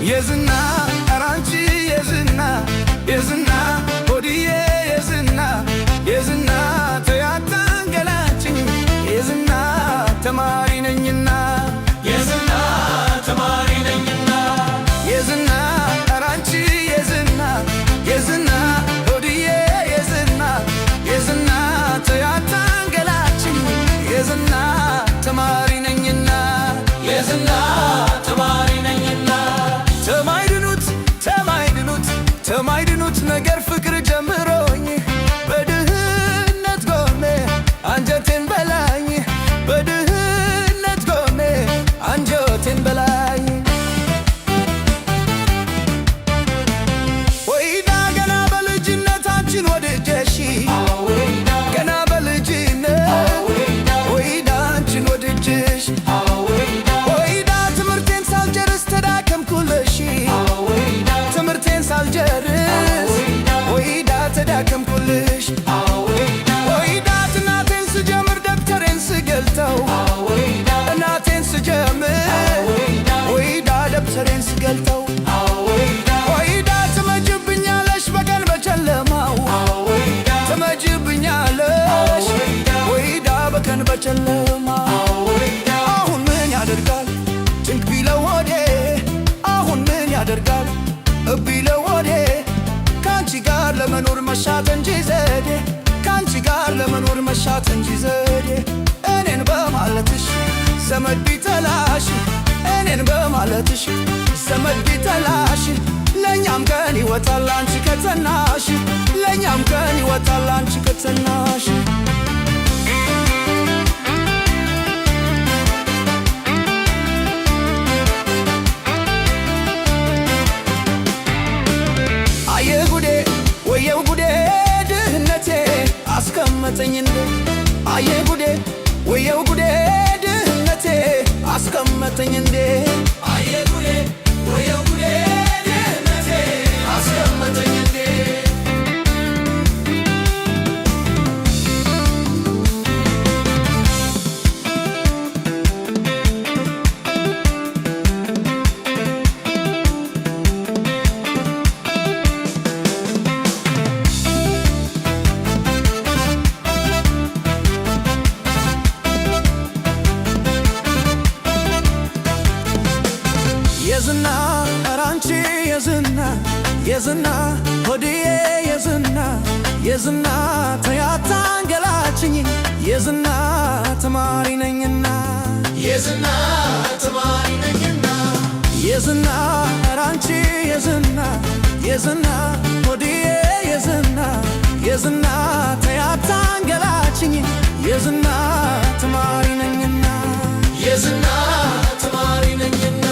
የዝና አራንቺ የዝና የዝና ሆድዬ የዝና የዝና ተያታንገላችኝ የዝና ተማሪ ነኝና የዝና ተማሪ ነኝና የዝና አራንቺ የዝና የዝና ሆድዬ የዝና የዝና ተያታንገላችኝ የዝና ተማሪ ነኝና የዝና ተማሪ ነኝና ተማይድኑት ነገር ፍቅር ጀምሮኝ በድህነት ጎኔ አንጀቴን በላኝ በድህነት ጎኔ አንጀቴን በላኝ ወይዳ ገና በልጅነት አንቺን ወድጀሽ ገና በልጅነት ወይዳ አንቺን ወድጀሽ ወይዳ ትምህርቴን ሳልጨርስ ተዳከምኩልሽ ትምህርቴን ሳልጨርስ ወይዳ ተዳከምኩልሽ ወይዳ እናቴን ስጀምር ደብተሬን ስገልጠው እናቴን ስጀምር ወይዳ ደብተሬን ስገልጠው ወይዳ ትመጭብኛለሽ በቀን በጨለማው ትመጭብኛለሽ ወይዳ በቀን በጨለማው አሁን ምን ያደርጋል ጭንቅ ቢለው ሆዴ አሁን ምን ያደርጋል ቢለው ሆዴ ካንቺ ጋር ለመኖር መሻት እንጂ ዘዴ ካንቺ ጋር ለመኖር መሻት እንጂ ዘዴ እኔን በማለትሽ ዘመድ ቢጠላሽ እኔን በማለትሽ ዘመድ ቢጠላሽ ለኛም ቀን ይወጣል አንቺ ከተናሽ ለኛም ቀን ይወጣል አንቺ ከተናሽ ወየው ጉዴ ድህነቴ አስቀመጠኝ እንዴ አየ ጉዴ ወየው ጉዴ ድህነቴ አስቀመጠኝ እንዴ አየ ጉዴ ወየው ጉዴ ድህነቴ አስቀመጠኝ እንዴ የዝና አራንቺ የዝና የዝና ሆድዬ የዝና የዝና ተያታንገላችኝ የዝና ተማሪ ነኝና የዝና ተማሪ ነኝና የዝና አራንቺ የዝና የዝና ሆድዬ የዝና የዝና ተያታንገላችኝ የዝና ተማሪ ነኝና የዝና ተማሪ ነኝና